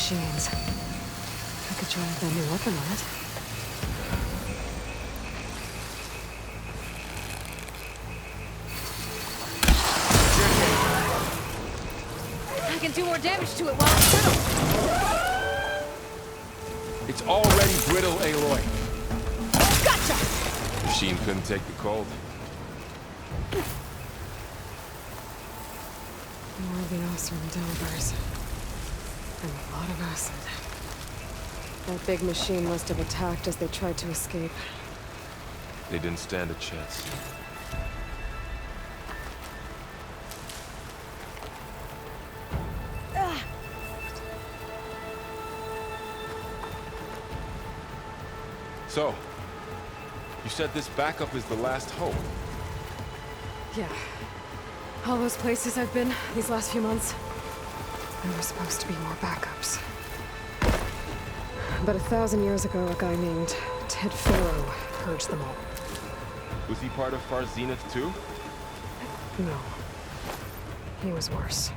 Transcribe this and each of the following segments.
machines. I could try with that new weapon on it. I can do more damage to it while it's brittle. It's already brittle, Aloy. Gotcha! Machine couldn't take the cold. More of the Osram Delvers. And a lot of acid. That big machine must have attacked as they tried to escape. They didn't stand a chance. So, you said this backup is the last hope. Yeah. All those places I've been these last few months, there were supposed to be more backups. But 1,000 years ago, a guy named Ted Pharaoh purged them all. Was he part of Far Zenith too? No. He was worse.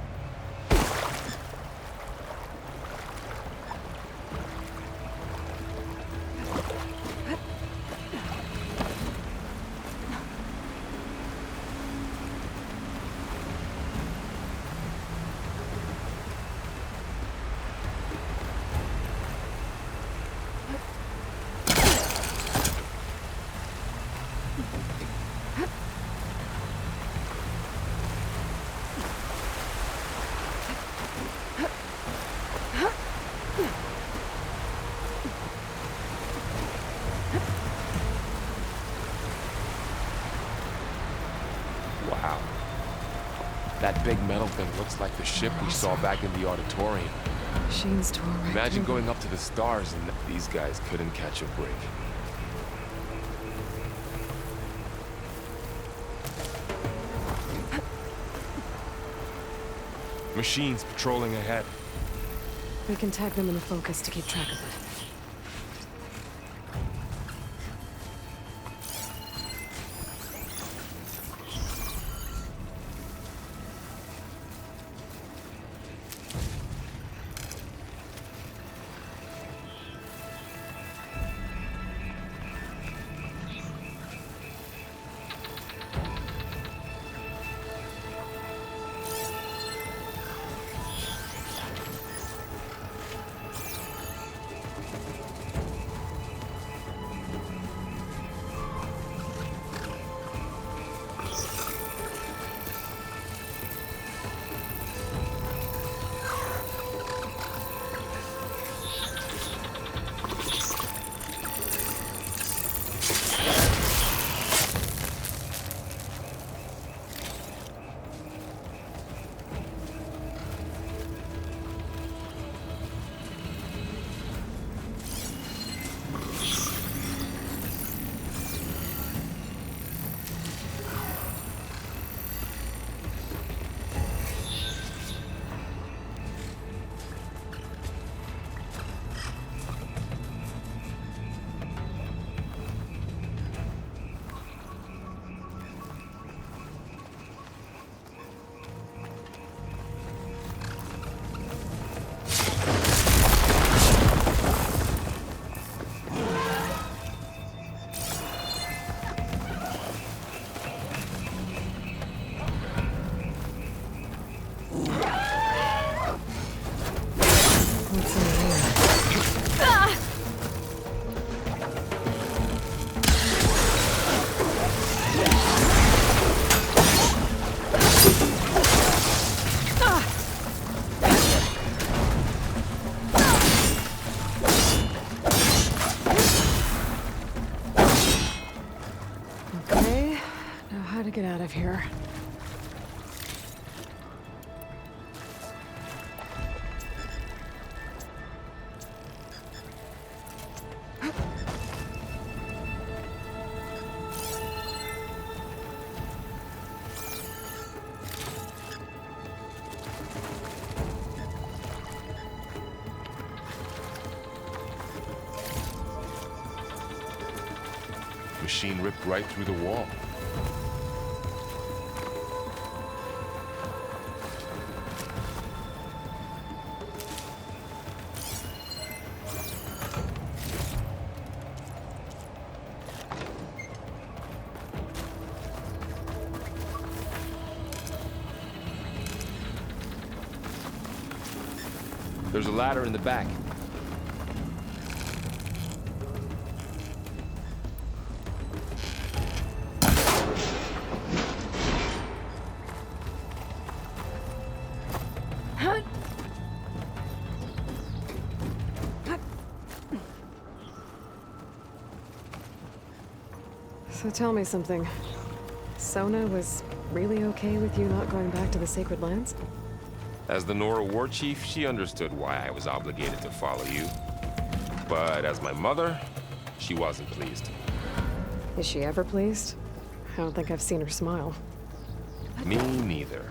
That big metal thing looks like the ship we saw back in the auditorium. Machines tore right Imagine through going up to the stars and these guys couldn't catch a break. Machines patrolling ahead. We can tag them in the focus to keep track of it. Get out of here. Machine ripped right through the wall. There's a ladder in the back. So tell me something. Sona was really okay with you not going back to the Sacred Lands? As the Nora war chief, she understood why I was obligated to follow you. But as my mother, she wasn't pleased. Is she ever pleased? I don't think I've seen her smile. Me neither.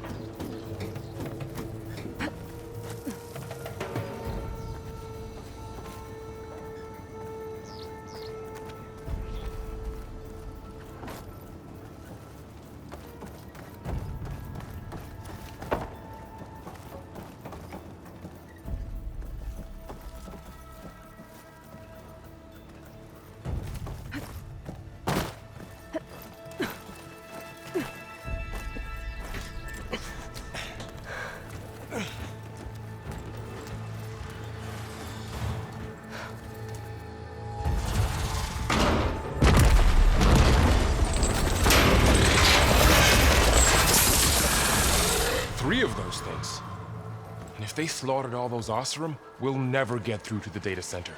Three of those things. And if they slaughtered all those Oseram, we'll never get through to the data center.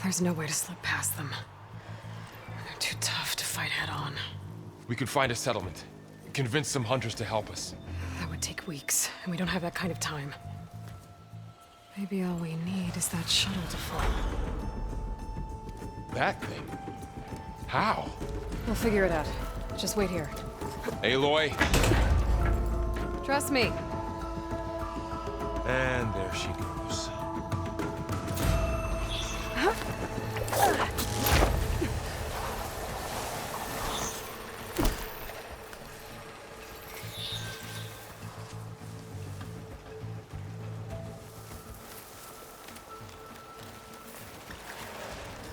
There's no way to slip past them. They're too tough to fight head-on. We could find a settlement. Convince some hunters to help us. That would take weeks, and we don't have that kind of time. Maybe all we need is that shuttle to fall. That thing? How? We'll figure it out. Just wait here. Aloy. Trust me. And there she goes.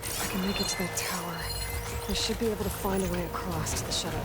If I can make it to that tower, I should be able to find a way across to the shuttle.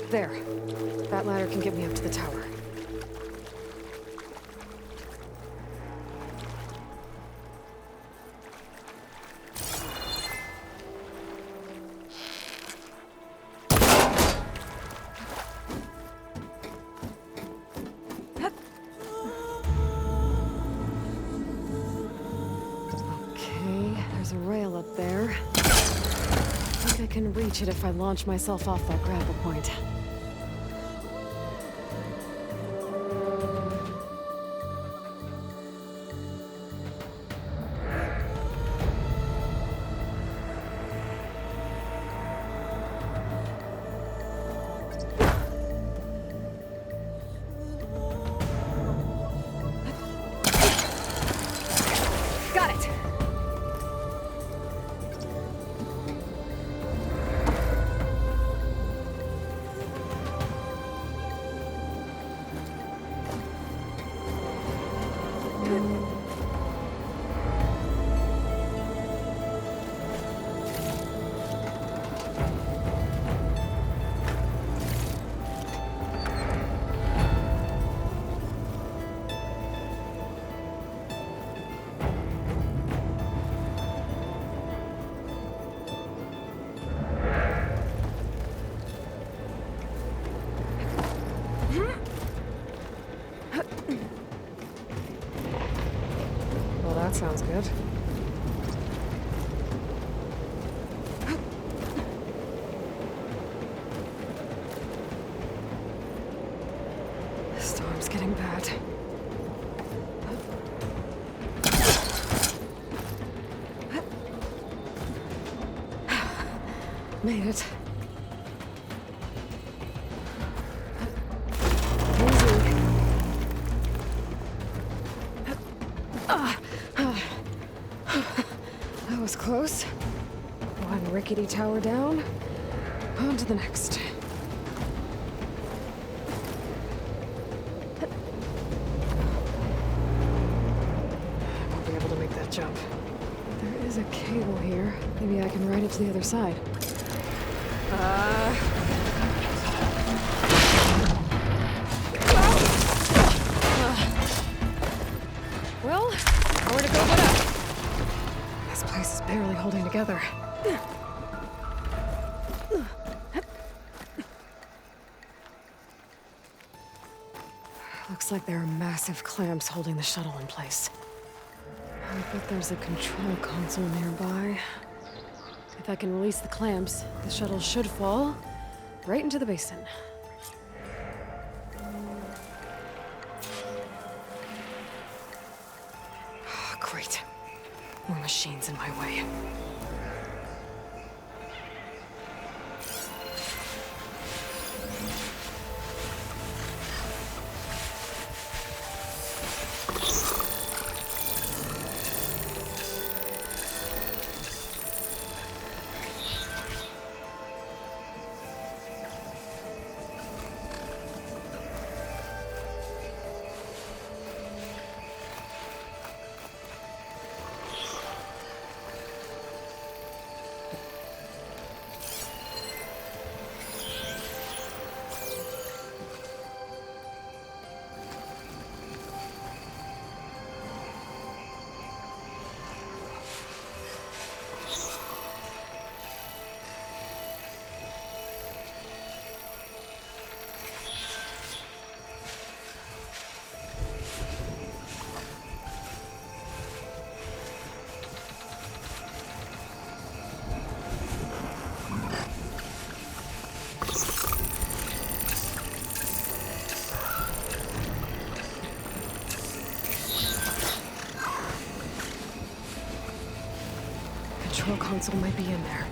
There. That ladder can get me up to the tower. Okay, there's a rail up there. think I can reach it if I launch myself off that grapple point. Got it! Well, that sounds good. The storm's getting bad. Made it. Easy. That was close. One rickety tower down. On to the next. I won't be able to make that jump. There is a cable here. Maybe I can ride it to the other side. Well, nowhere to go but up. This place is barely holding together. Looks like there are massive clamps holding the shuttle in place. I bet there's a control console nearby. If I can release the clamps, the shuttle should fall right into the basin. Great. More machines in my way. Control console might be in there.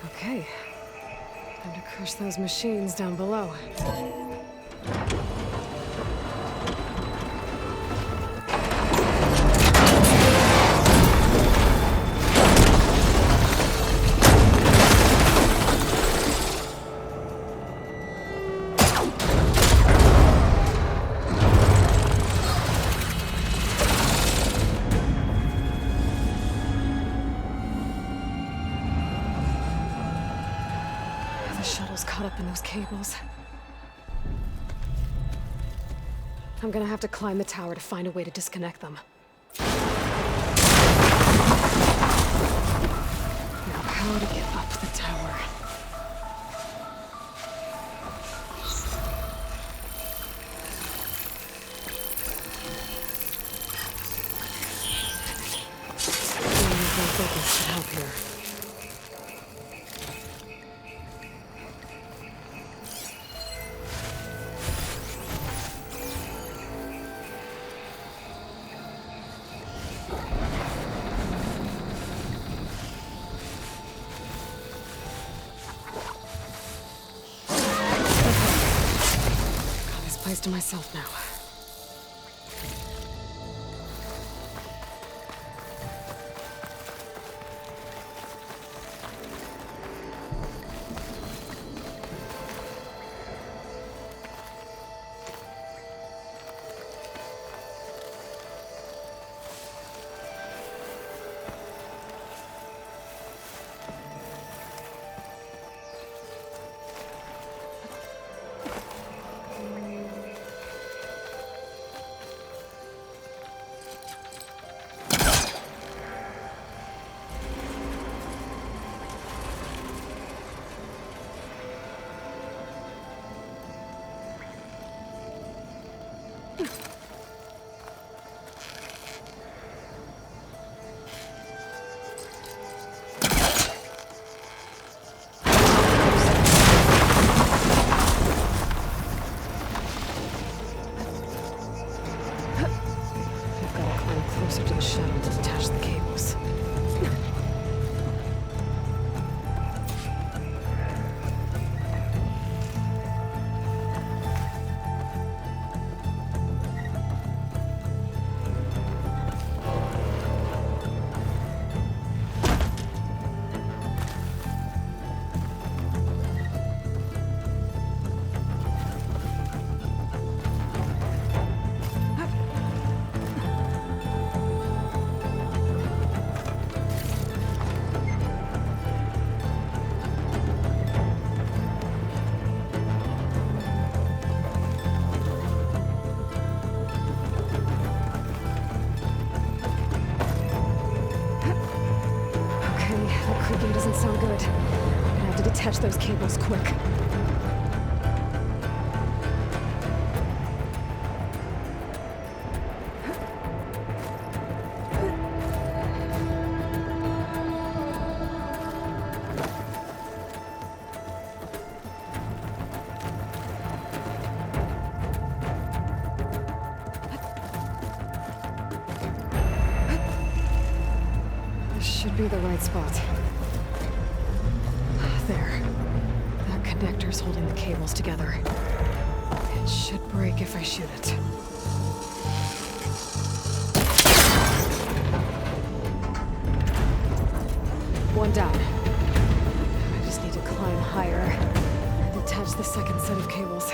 Okay. Time to crush those machines down below. The shuttle's caught up in those cables. I'm gonna have to climb the tower to find a way to disconnect them. Now, how to get up the tower? Focus should help here. Got this place to myself now. Closer to the shuttle to detach the cables. Doesn't sound good. I'm gonna have to detach those cables quick. This should be the right spot. There. That connector's holding the cables together. It should break if I shoot it. One down. I just need to climb higher and detach the second set of cables.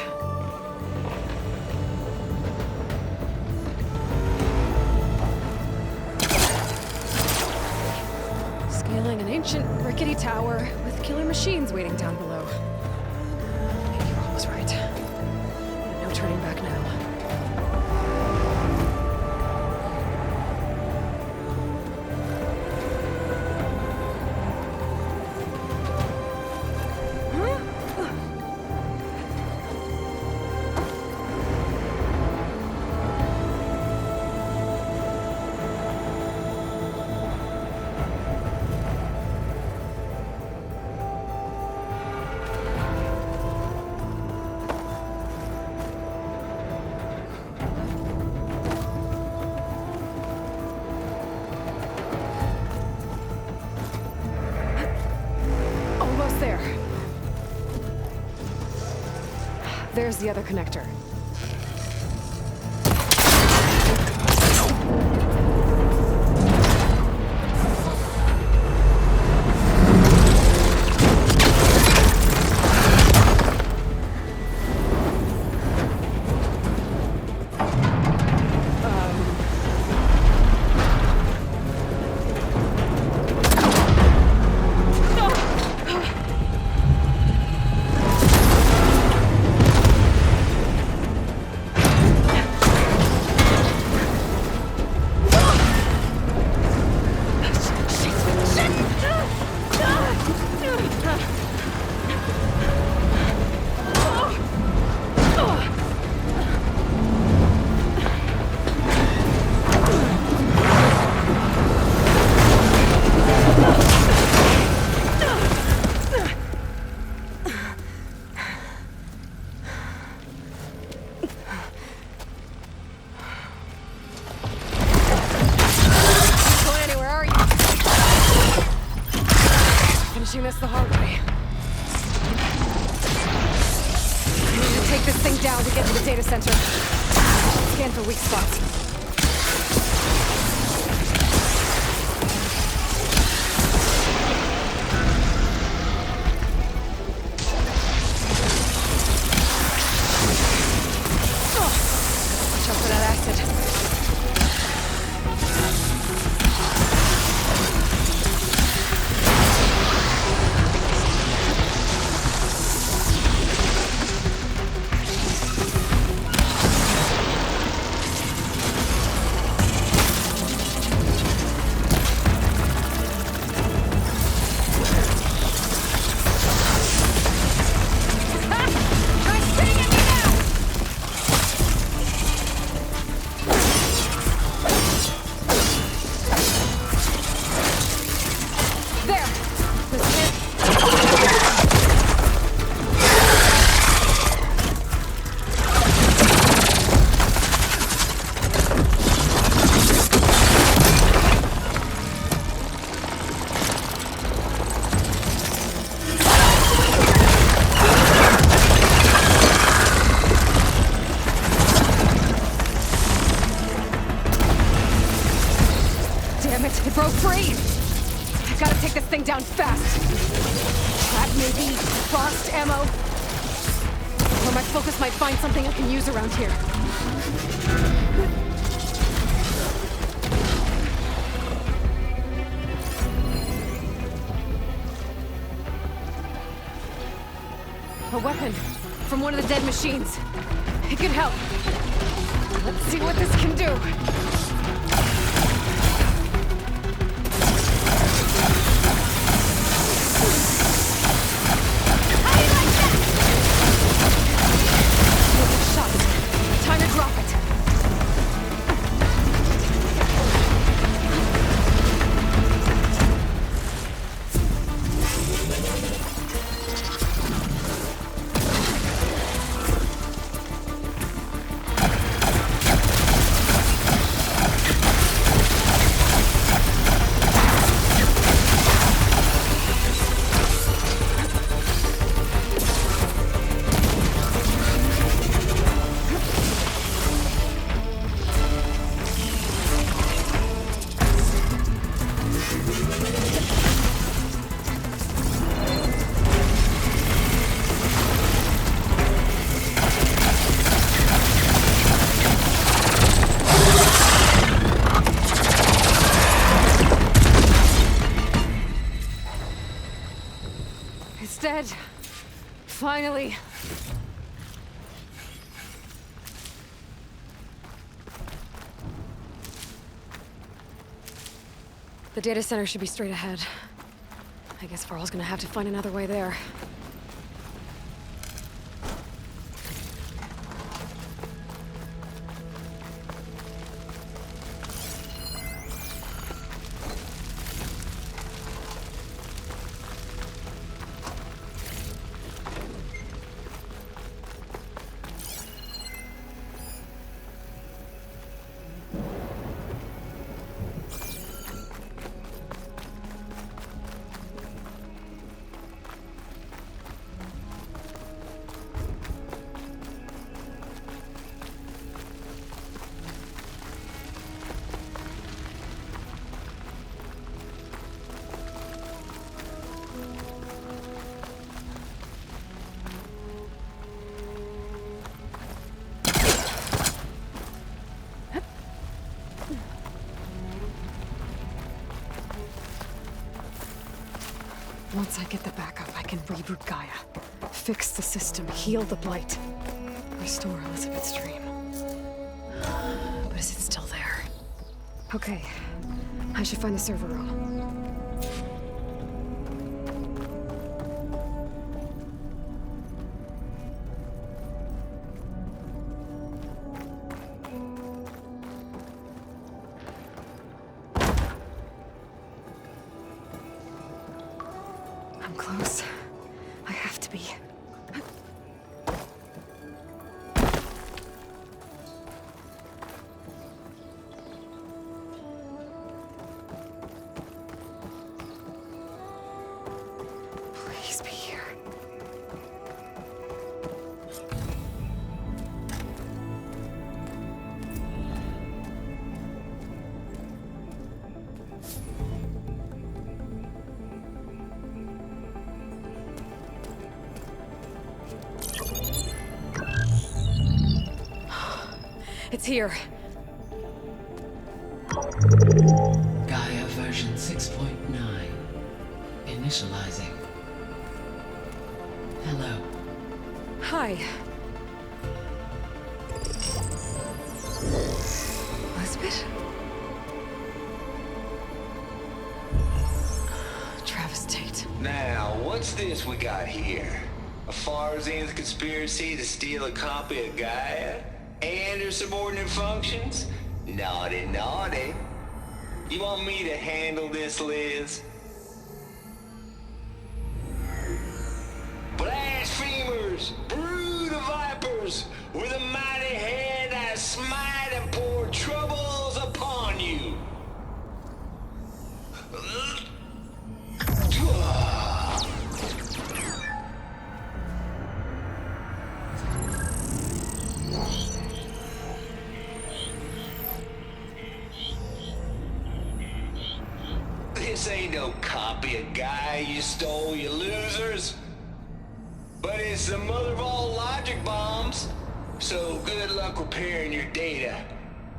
Scaling an ancient, rickety tower with killer machines waiting down below. You're almost right. No turning back now. There's the other connector. down to get to the data center. Scan for weak spots. Watch out for that acid. It broke free! I've got to take this thing down fast. Trap maybe, frost ammo. Or my focus might find something I can use around here. A weapon from one of the dead machines. It can help. Let's see what this can do. Dead. Finally. The data center should be straight ahead. I guess Varl's gonna have to find another way there. Once I get the backup, I can reboot Gaia. Fix the system, heal the Blight. Restore Elizabeth's dream. But is it still there? Okay. I should find the server room. I'm close. I have to be. Please be here. It's here. Gaia version 6.9. Initializing. Hello. Hi. Elizabeth? Travestate. Now, what's this we got here? A Farzian's conspiracy to steal a copy of Gaia? And her subordinate functions? Naughty, naughty. You want me to handle this, Liz? Blasphemers! Brood of vipers! With a mighty hand I smite and pour troubles upon you! This ain't no copy of Gaia you stole, you losers. But it's the mother of all logic bombs. So good luck repairing your data.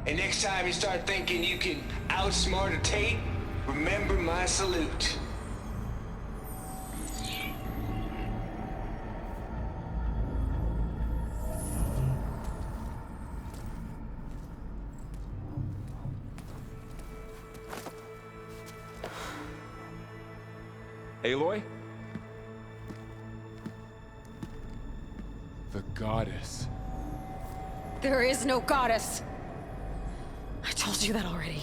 And next time you start thinking you can outsmart a Tate, remember my salute. Aloy? The goddess. There is no goddess. I told you that already.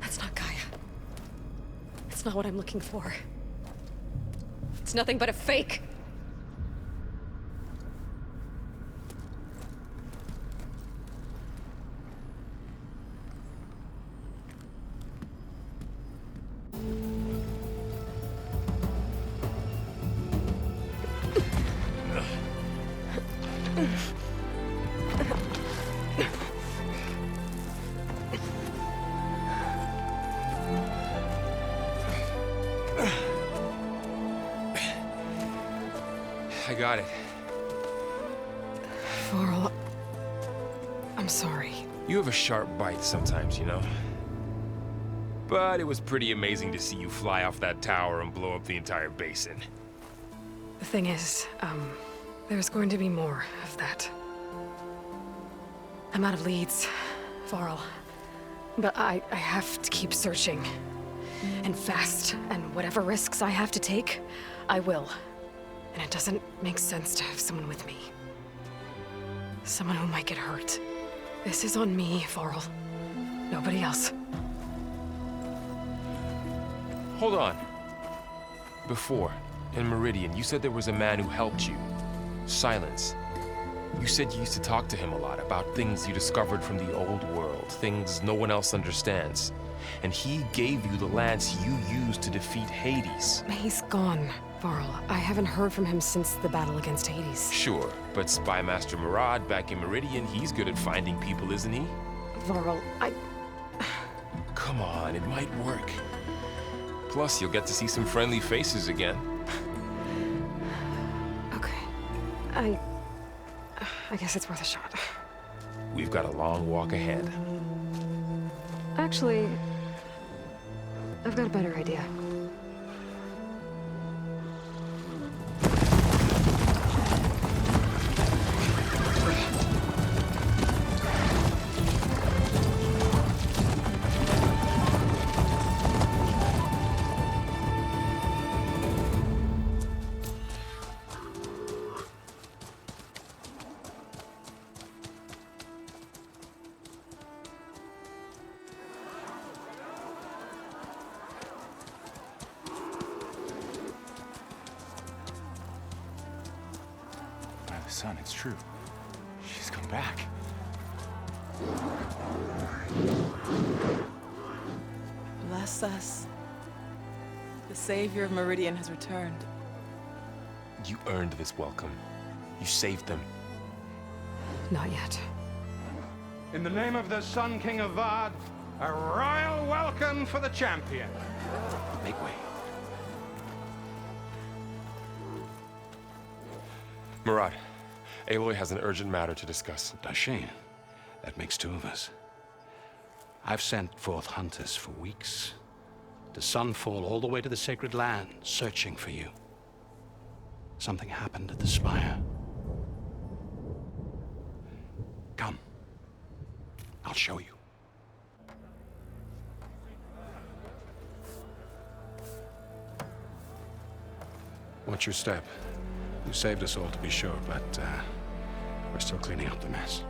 That's not Gaia. It's not what I'm looking for. It's nothing but a fake. I got it. Varl, I'm sorry. You have a sharp bite sometimes, you know? But it was pretty amazing to see you fly off that tower and blow up the entire basin. The thing is, there's going to be more of that. I'm out of leads, Varl. But I have to keep searching. And fast, and whatever risks I have to take, I will. And it doesn't make sense to have someone with me. Someone who might get hurt. This is on me, Varl. Nobody else. Hold on. Before, in Meridian, you said there was a man who helped you. Silence. You said you used to talk to him a lot about things you discovered from the old world, things no one else understands. And he gave you the lance you used to defeat Hades. He's gone, Varl. I haven't heard from him since the battle against Hades. Sure, but Spymaster Murad back in Meridian, he's good at finding people, isn't he? Varl, Come on, it might work. Plus, you'll get to see some friendly faces again. Okay. I guess it's worth a shot. We've got a long walk ahead. Actually, I've got a better idea. Son, it's true. She's come back. Bless us. The savior of Meridian has returned. You earned this welcome. You saved them. Not yet. In the name of the Sun King Avad, a royal welcome for the champion. Make way. Murad, Aloy has an urgent matter to discuss. Dashane, That makes two of us. I've sent forth hunters for weeks, to sunfall all the way to the sacred land, searching for you. Something happened at the spire. Come. I'll show you. Watch your step. You saved us all, to be sure, but we're still cleaning up the mess.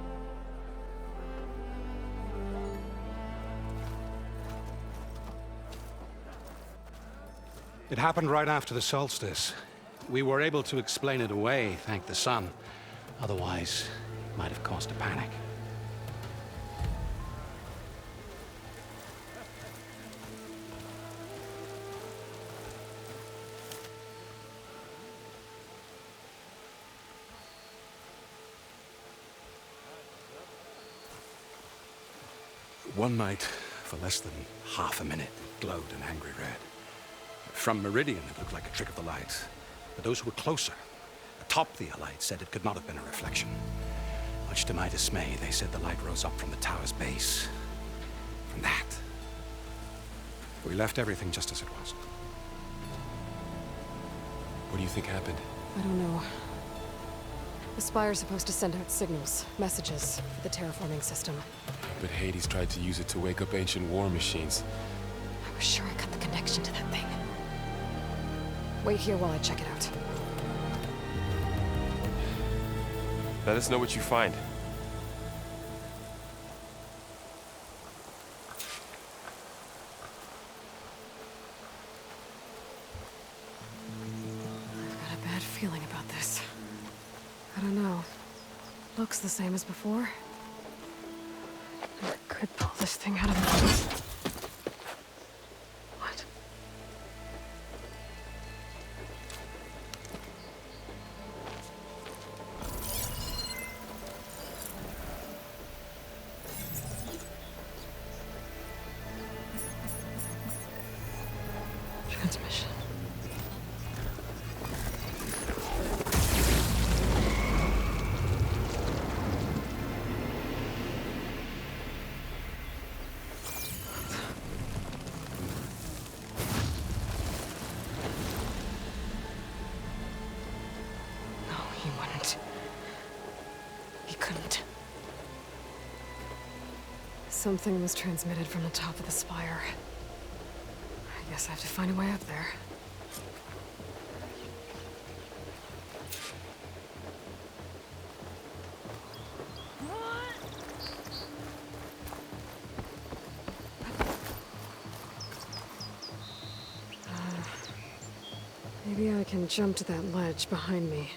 It happened right after the solstice. We were able to explain it away, thank the sun. Otherwise, it might have caused a panic. One night, for less than half a minute, it glowed an angry red. From Meridian, it looked like a trick of the light. But those who were closer, atop the light, said it could not have been a reflection. Much to my dismay, they said the light rose up from the tower's base. From that. We left everything just as it was. What do you think happened? I don't know. The Spire's supposed to send out signals, messages, for the terraforming system. But Hades tried to use it to wake up ancient war machines. I was sure I got the connection to that thing. Wait here while I check it out. Let us know what you find. I've got a bad feeling about this. I don't know. Looks the same as before. I could pull this thing out of the... What? Transmission. He wouldn't. He couldn't. Something was transmitted from the top of the spire. I guess I have to find a way up there. Maybe I can jump to that ledge behind me.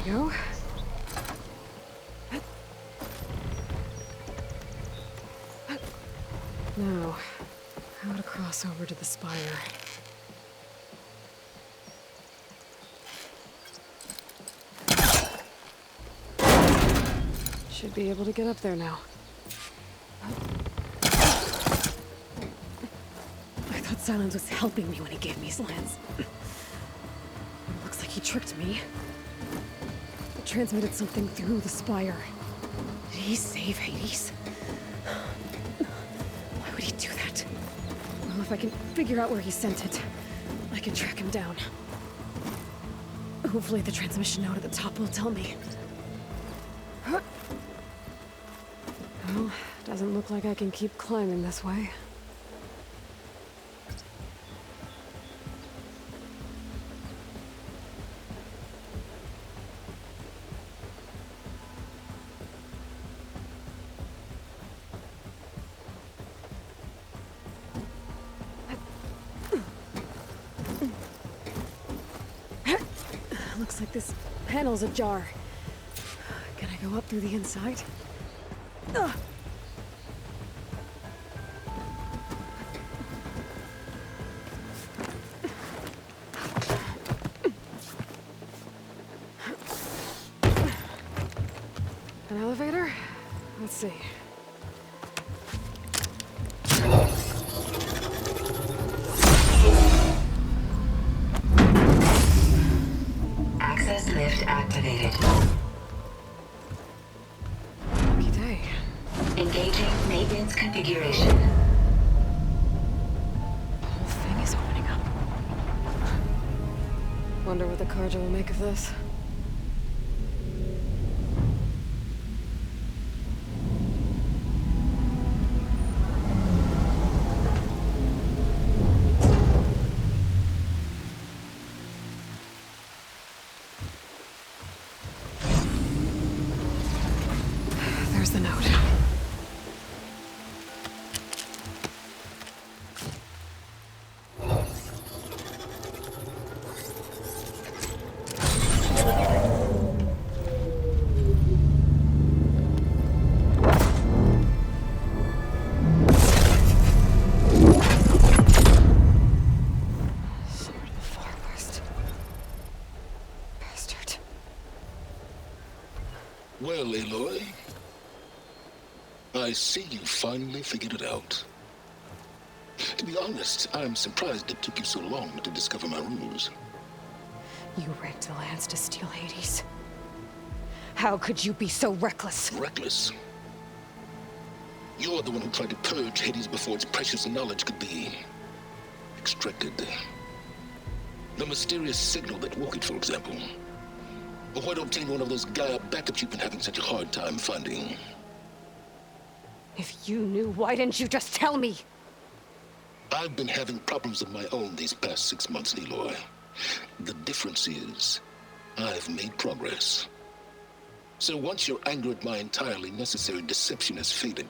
Go. Now, how to cross over to the spire. Should be able to get up there now. I thought Silence was helping me when he gave me slants. It looks like he tricked me. Transmitted something through the spire. Did he save Hades? Why would he do that? Well, if I can figure out where he sent it, I can track him down. Hopefully the transmission node at the top will tell me. Well, doesn't look like I can keep climbing this way. Looks like this panel's ajar. Can I go up through the inside? Ugh. An elevator? Let's see. Access lift activated. Lucky day. Engaging maintenance configuration. The whole thing is opening up. Wonder what the Carja will make of this. There's the note. Sword of the Far West. Bastard. Well, Aloy, I see you finally figured it out. To be honest, I'm surprised it took you so long to discover my ruse. You rigged the lands to steal Hades. How could you be so reckless? Reckless? You're the one who tried to purge Hades before its precious knowledge could be extracted. The mysterious signal that woke it, for example. Or why to obtain one of those Gaia backups you've been having such a hard time finding. If you knew, why didn't you just tell me? I've been having problems of my own these past 6 months, Aloy. The difference is, I've made progress. So once your anger at my entirely necessary deception has faded,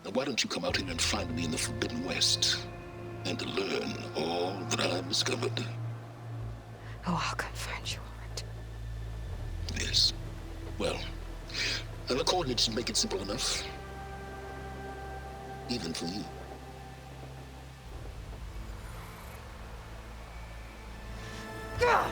now why don't you come out here and find me in the Forbidden West, and learn all that I've discovered? Oh, I'll come find you, all right. Yes. Well, and the coordinates should make it simple enough. Even for you. Gah!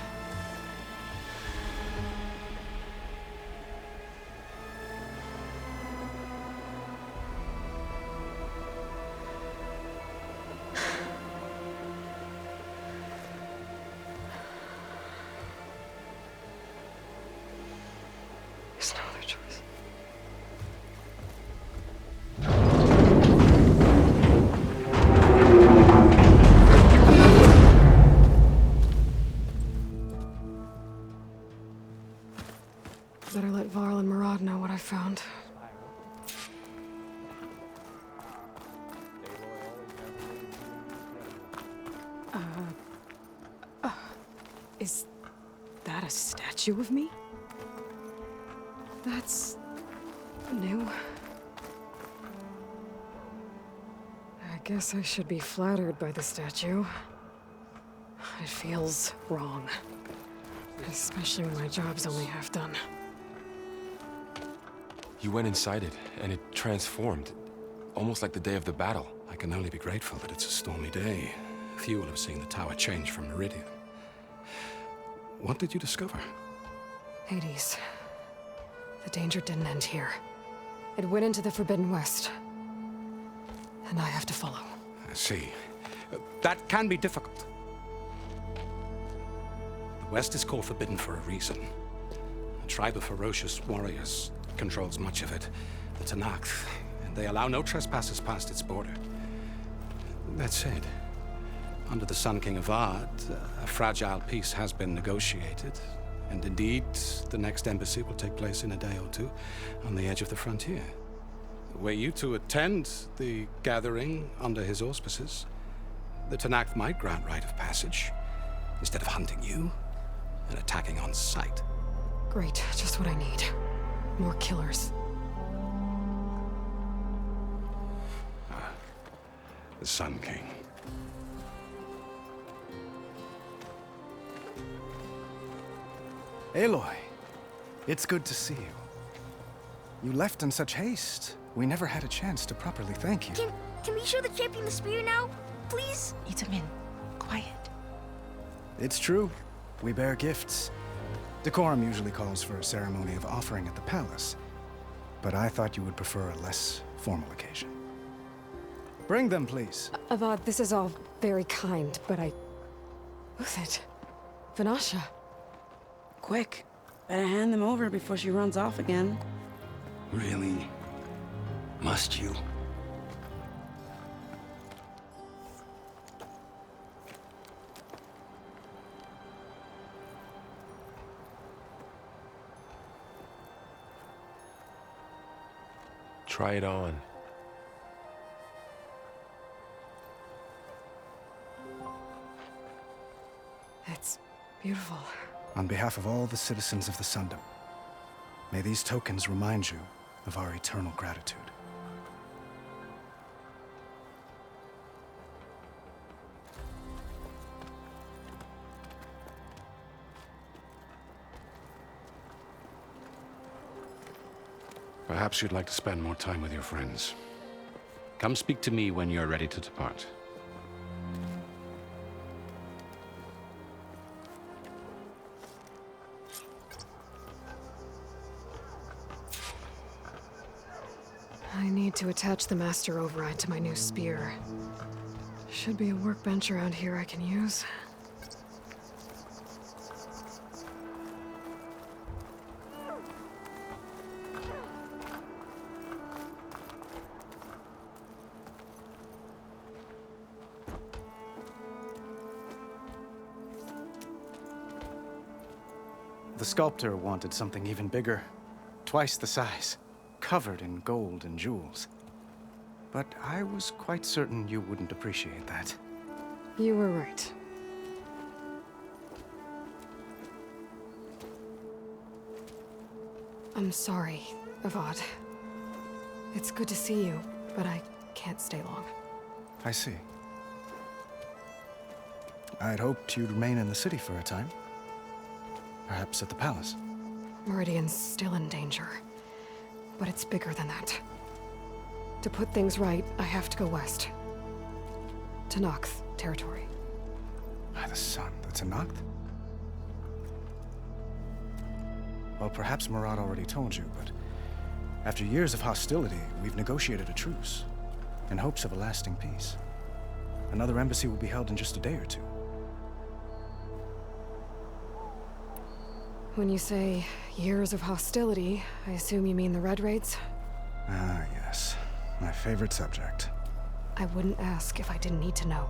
There's no other choice. Better let Varl and Murad know what I found. Is that a statue of me? That's new. I guess I should be flattered by the statue. It feels wrong. Especially when my job's only half done. You went inside it, and it transformed. Almost like the day of the battle. I can only be grateful that it's a stormy day. Few will have seen the tower change from Meridian. What did you discover? Hades. The danger didn't end here. It went into the Forbidden West. And I have to follow. I see. That can be difficult. The West is called Forbidden for a reason. A tribe of ferocious warriors controls much of it. The Timemarked, and they allow no trespassers past its border. That said, under the Sun King Avad, a fragile peace has been negotiated. And indeed, the next embassy will take place in a day or two on the edge of the frontier. Were you to attend the gathering under his auspices, the Timemarked might grant right of passage, instead of hunting you and attacking on sight. Great, just what I need. More killers. The Sun King. Aloy, it's good to see you. You left in such haste. We never had a chance to properly thank you. Can we show the champion the spear now? Please? Itamen, quiet. It's true. We bear gifts. Decorum usually calls for a ceremony of offering at the palace, but I thought you would prefer a less formal occasion. Bring them, please. Avad, this is all very kind, but Uthid. Vanasha. Quick. Better hand them over before she runs off again. Really? Must you? Try it on. It's beautiful. On behalf of all the citizens of the Sundom, may these tokens remind you of our eternal gratitude. Perhaps you'd like to spend more time with your friends. Come speak to me when you're ready to depart. I need to attach the master override to my new spear. Should be a workbench around here I can use. The sculptor wanted something even bigger, twice the size, covered in gold and jewels. But I was quite certain you wouldn't appreciate that. You were right. I'm sorry, Avad. It's good to see you, but I can't stay long. I see. I'd hoped you'd remain in the city for a time. Perhaps at the palace. Meridian's still in danger, but it's bigger than that. To put things right, I have to go west. To Nox territory. By the sun, that's a Noct? Well, perhaps Murad already told you, but after years of hostility, we've negotiated a truce, in hopes of a lasting peace. Another embassy will be held in just a day or two. When you say years of hostility, I assume you mean the Red Raids? Ah, yes. My favorite subject. I wouldn't ask if I didn't need to know.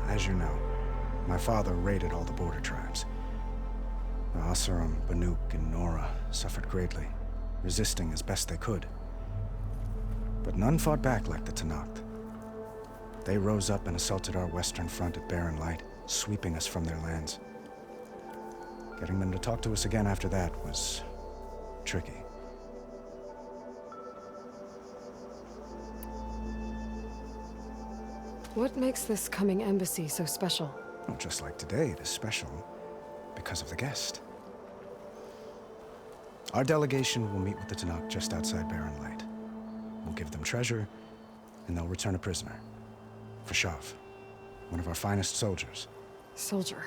As you know, my father raided all the border tribes. The Asurum, Banuk, and Nora suffered greatly, resisting as best they could. But none fought back like the Tenakth. They rose up and assaulted our western front at Barren Light, sweeping us from their lands. Getting them to talk to us again after that was tricky. What makes this coming embassy so special? Well, just like today, it is special because of the guest. Our delegation will meet with the Tenakth just outside Barren Light. We'll give them treasure, and they'll return a prisoner. Vashav, one of our finest soldiers. Soldier?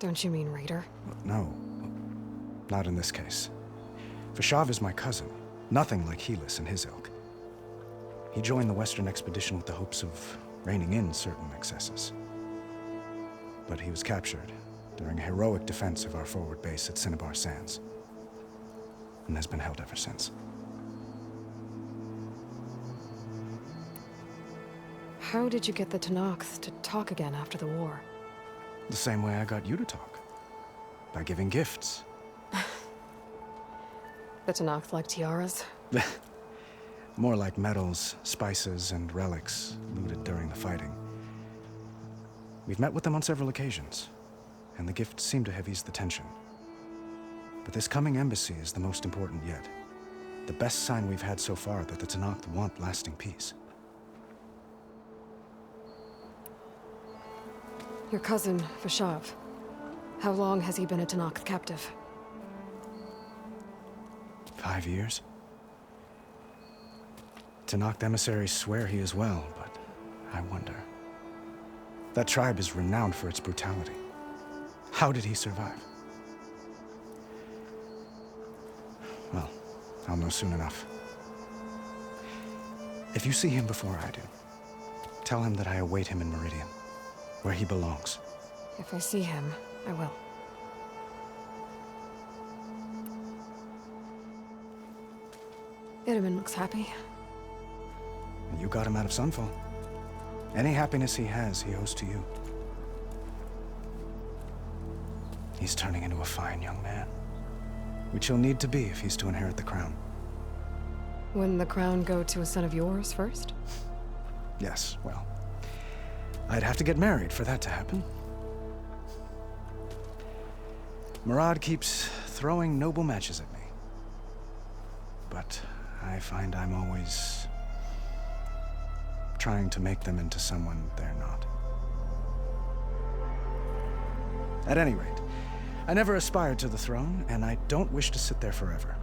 Don't you mean raider? No, not in this case. Vashav is my cousin, nothing like Helis and his ilk. He joined the Western expedition with the hopes of reining in certain excesses. But he was captured during a heroic defense of our forward base at Cinnabar Sands, and has been held ever since. How did you get the Tenakth to talk again after the war? The same way I got you to talk. By giving gifts. The Tenakth like tiaras? More like medals, spices, and relics looted during the fighting. We've met with them on several occasions, and the gifts seem to have eased the tension. But this coming embassy is the most important yet. The best sign we've had so far that the Tenakth want lasting peace. Your cousin, Vashav. How long has he been a Tenakth captive? 5 years. Tenakth emissaries swear he is well, but I wonder. That tribe is renowned for its brutality. How did he survive? Well, I'll know soon enough. If you see him before I do, tell him that I await him in Meridian, where he belongs. If I see him, I will. Itamen looks happy. And you got him out of Sunfall. Any happiness he has, he owes to you. He's turning into a fine young man, which he'll need to be if he's to inherit the crown. Wouldn't the crown go to a son of yours first? Yes, well, I'd have to get married for that to happen. Murad keeps throwing noble matches at me. But I find I'm always trying to make them into someone they're not. At any rate, I never aspired to the throne, and I don't wish to sit there forever.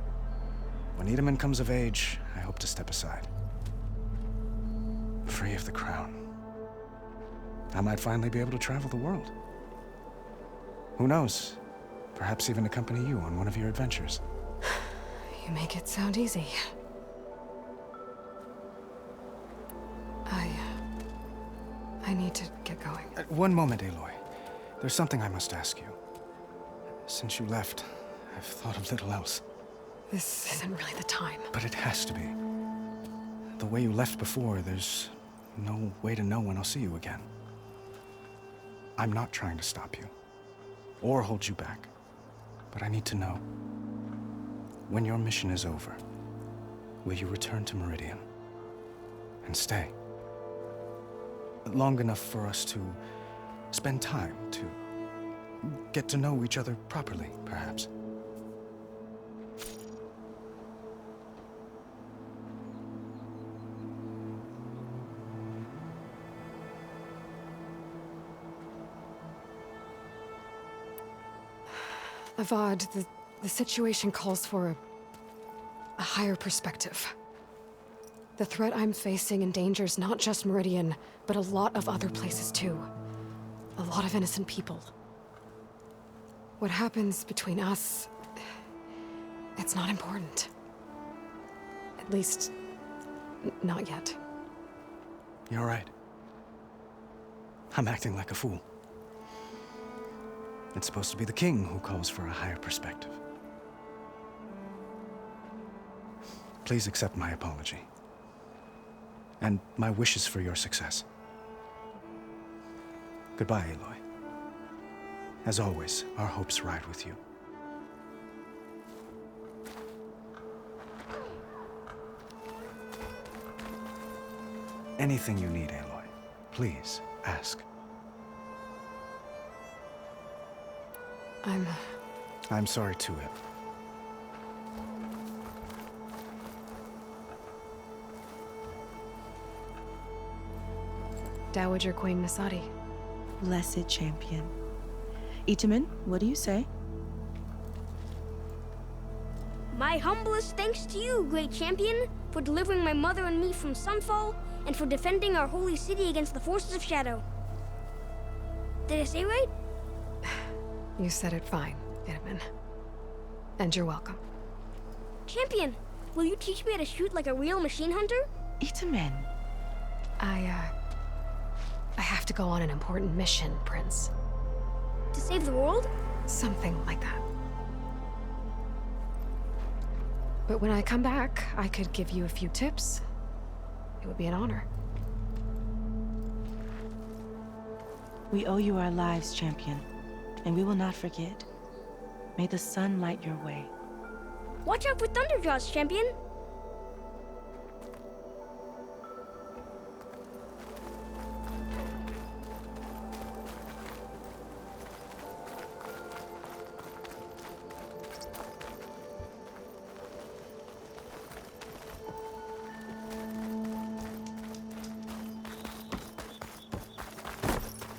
When Itamen comes of age, I hope to step aside. Free of the crown. I might finally be able to travel the world. Who knows? Perhaps even accompany you on one of your adventures. You make it sound easy. I need to get going. One moment, Aloy. There's something I must ask you. Since you left, I've thought of little else. This isn't really the time. But it has to be. The way you left before, there's no way to know when I'll see you again. I'm not trying to stop you, or hold you back. But I need to know. When your mission is over, will you return to Meridian? And stay? Long enough for us to spend time, to get to know each other properly, perhaps. Avad, the situation calls for a higher perspective. The threat I'm facing endangers not just Meridian, but a lot of other places too. A lot of innocent people. What happens between us, it's not important. At least, not yet. You're right. I'm acting like a fool. It's supposed to be the king who calls for a higher perspective. Please accept my apology. And my wishes for your success. Goodbye, Aloy. As always, our hopes ride with you. Anything you need, Aloy, please ask. I'm sorry to it. Dowager Queen Nasadi. Blessed champion. Itamen, what do you say? My humblest thanks to you, great champion, for delivering my mother and me from Sunfall, and for defending our holy city against the forces of Shadow. Did I say right? You said it fine, Itamen. And you're welcome. Champion, will you teach me how to shoot like a real machine hunter? Itamen. I have to go on an important mission, Prince. To save the world? Something like that. But when I come back, I could give you a few tips. It would be an honor. We owe you our lives, champion, and we will not forget. May the sun light your way. Watch out for Thunderjaws, champion!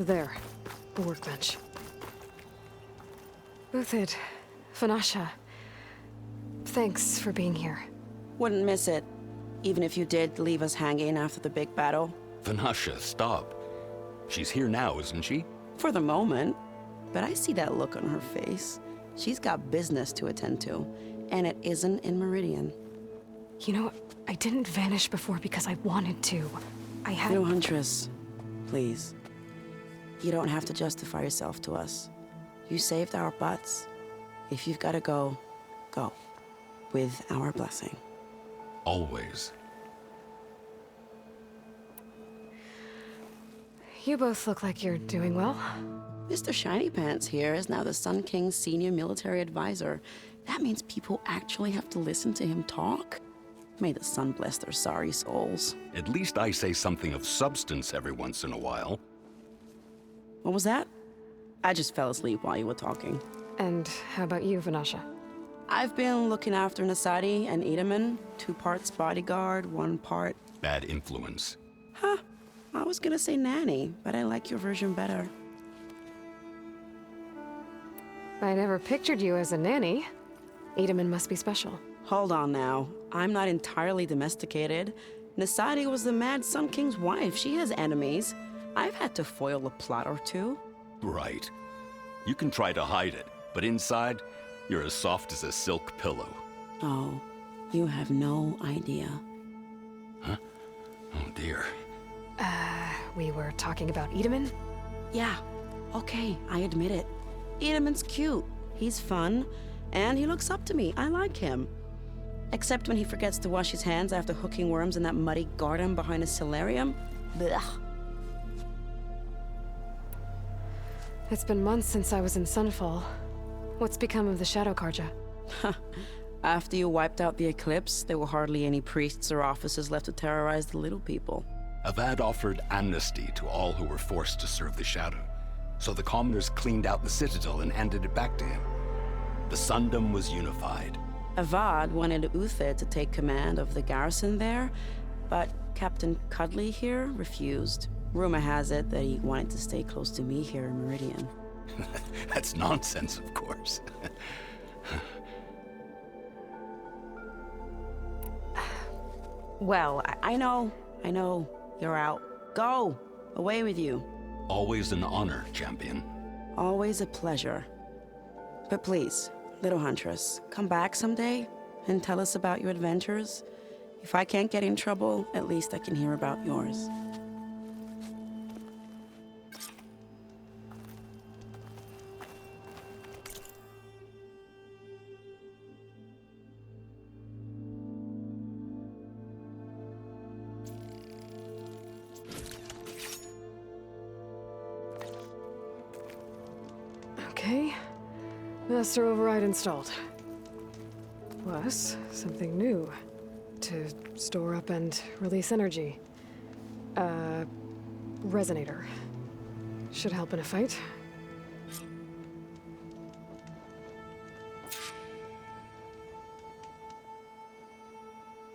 There, the workbench. Uthid, Vanasha. Thanks for being here. Wouldn't miss it, even if you did leave us hanging after the big battle. Vanasha, stop. She's here now, isn't she? For the moment. But I see that look on her face. She's got business to attend to, and it isn't in Meridian. You know, I didn't vanish before because I wanted to. I had... No, Huntress. Please. You don't have to justify yourself to us. You saved our butts. If you've got to go, go. With our blessing. Always. You both look like you're doing well. Mr. Shiny Pants here is now the Sun King's senior military advisor. That means people actually have to listen to him talk? May the sun bless their sorry souls. At least I say something of substance every once in a while. What was that? I just fell asleep while you were talking. And how about you, Vanasha? I've been looking after Nasadi and Itamen. 2 parts bodyguard, 1 part... Bad influence. Huh. I was gonna say nanny, but I like your version better. I never pictured you as a nanny. Itamen must be special. Hold on now. I'm not entirely domesticated. Nasadi was the Mad Sun King's wife. She has enemies. I've had to foil a plot or 2. Right. You can try to hide it, but inside, you're as soft as a silk pillow. Oh, you have no idea. Huh? Oh dear. We were talking about Itamen? Yeah. Okay, I admit it. Itamen's cute. He's fun. And he looks up to me. I like him. Except when he forgets to wash his hands after hooking worms in that muddy garden behind his solarium. Blech. It's been months since I was in Sunfall. What's become of the Shadow Karja? After you wiped out the eclipse, there were hardly any priests or officers left to terrorize the little people. Avad offered amnesty to all who were forced to serve the Shadow. So the commoners cleaned out the citadel and handed it back to him. The Sundom was unified. Avad wanted Uthid to take command of the garrison there, but Captain Cuddly here refused. Rumor has it that he wanted to stay close to me here in Meridian. That's nonsense, of course. Well, I know. You're out. Go! Away with you. Always an honor, champion. Always a pleasure. But please, little Huntress, come back someday and tell us about your adventures. If I can't get in trouble, at least I can hear about yours. Okay. Master override installed. Plus, something new. To store up and release energy. Resonator. Should help in a fight.